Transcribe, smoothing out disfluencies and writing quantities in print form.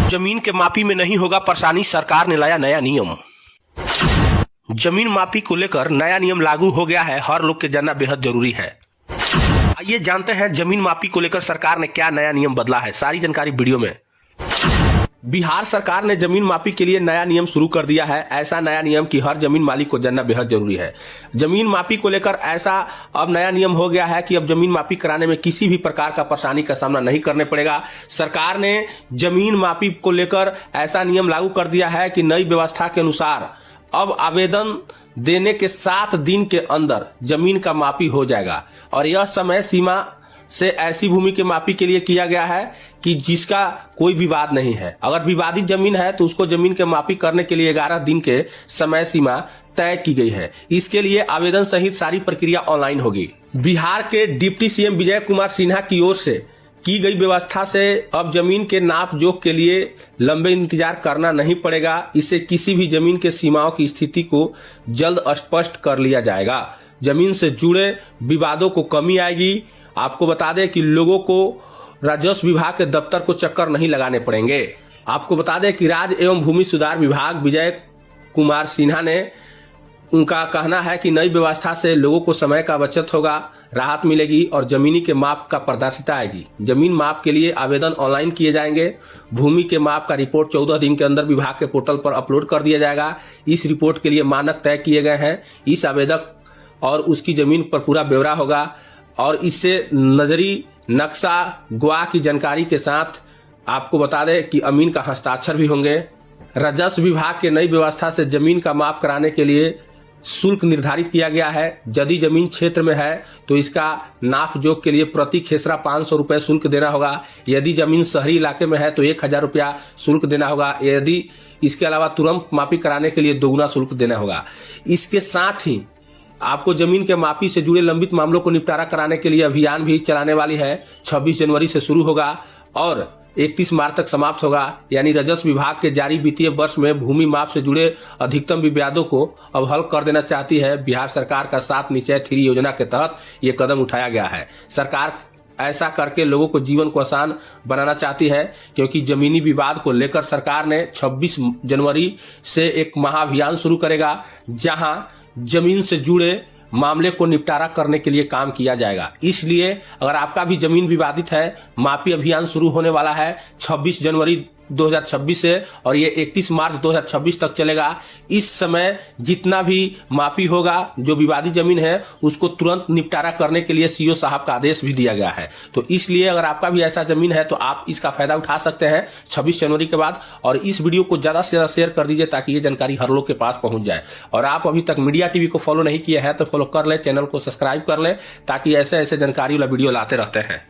जमीन के मापी में नहीं होगा परेशानी, सरकार ने लाया नया नियम। जमीन मापी को लेकर नया नियम लागू हो गया है, हर लोग के जानना बेहद जरूरी है। आइए जानते हैं जमीन मापी को लेकर सरकार ने क्या नया नियम बदला है, सारी जानकारी वीडियो में। बिहार सरकार ने जमीन मापी के लिए नया नियम शुरू कर दिया है। ऐसा नया नियम कि हर जमीन मालिक को जानना बेहद जरूरी है। जमीन मापी को लेकर ऐसा अब नया नियम हो गया है कि अब जमीन मापी कराने में किसी भी प्रकार का परेशानी का सामना नहीं करने पड़ेगा। सरकार ने जमीन मापी को लेकर ऐसा नियम लागू कर दिया है कि नई व्यवस्था के अनुसार अब आवेदन देने के 7 दिन के अंदर जमीन का मापी हो जाएगा और यह समय सीमा से ऐसी भूमि के मापी के लिए किया गया है कि जिसका कोई विवाद नहीं है। अगर विवादित जमीन है तो उसको जमीन के मापी करने के लिए 11 दिन के समय सीमा तय की गई है। इसके लिए आवेदन सहित सारी प्रक्रिया ऑनलाइन होगी। बिहार के डिप्टी सीएम विजय कुमार सिन्हा की ओर से की गई व्यवस्था से अब जमीन के नाप जोख के लिए लंबे इंतजार करना नहीं पड़ेगा। इससे किसी भी जमीन के सीमाओं की स्थिति को जल्द स्पष्ट कर लिया जाएगा। जमीन से जुड़े विवादों को कमी आएगी। आपको बता दें कि लोगों को राजस्व विभाग के दफ्तर को चक्कर नहीं लगाने पड़ेंगे। आपको बता दें कि राज्य एवं भूमि सुधार विभाग विजय कुमार सिन्हा ने उनका कहना है कि नई व्यवस्था से लोगों को समय का बचत होगा, राहत मिलेगी और जमीनी के माप का पारदर्शिता आएगी। जमीन माप के लिए आवेदन ऑनलाइन किए जाएंगे। भूमि के माप का रिपोर्ट 14 दिन के अंदर विभाग के पोर्टल पर अपलोड कर दिया जाएगा। इस रिपोर्ट के लिए मानक तय किए गए हैं। इस आवेदक और उसकी जमीन पर पूरा ब्यौरा होगा और इससे नजरी नक्शा गवाह की जानकारी के साथ आपको बता दें कि अमीन का हस्ताक्षर भी होंगे। राजस्व विभाग के नई व्यवस्था से जमीन का माप कराने के लिए शुल्क निर्धारित किया गया है। यदि जमीन क्षेत्र में है तो इसका नाप जोख के लिए प्रति खेसरा 500 रुपये शुल्क देना होगा। यदि जमीन शहरी इलाके में है तो 1000 रुपया शुल्क देना होगा। यदि इसके अलावा तुरंत मापी कराने के लिए दोगुना शुल्क देना होगा। इसके साथ ही आपको जमीन के मापी से जुड़े लंबित मामलों को निपटारा कराने के लिए अभियान भी चलाने वाली है। 26 जनवरी से शुरू होगा और 31 मार्च तक समाप्त होगा। यानी राजस्व विभाग के जारी वित्तीय वर्ष में भूमि माप से जुड़े अधिकतम विवादों को अब हल कर देना चाहती है। बिहार सरकार का 7 निश्चय 3 योजना के तहत ये कदम उठाया गया है। सरकार ऐसा करके लोगों को जीवन को आसान बनाना चाहती है, क्योंकि जमीनी विवाद को लेकर सरकार ने 26 जनवरी से एक महाअभियान शुरू करेगा, जहां जमीन से जुड़े मामले को निपटारा करने के लिए काम किया जाएगा। इसलिए अगर आपका भी जमीन विवादित है, मापी अभियान शुरू होने वाला है 26 जनवरी 2026 से और ये 31 मार्च 2026 तक चलेगा। इस समय जितना भी मापी होगा, जो विवादित जमीन है उसको तुरंत निपटारा करने के लिए सीओ साहब का आदेश भी दिया गया है। तो इसलिए अगर आपका भी ऐसा जमीन है तो आप इसका फायदा उठा सकते हैं 26 जनवरी के बाद। और इस वीडियो को ज्यादा से ज्यादा शेयर कर दीजिए ताकि ये जानकारी हर लोग के पास पहुंच जाए। और आप अभी तक मीडिया टीवी को फॉलो नहीं किया है तो फॉलो कर ले, चैनल को सब्सक्राइब कर ले ताकि ऐसे ऐसे जानकारी वाला वीडियो लाते रहते हैं।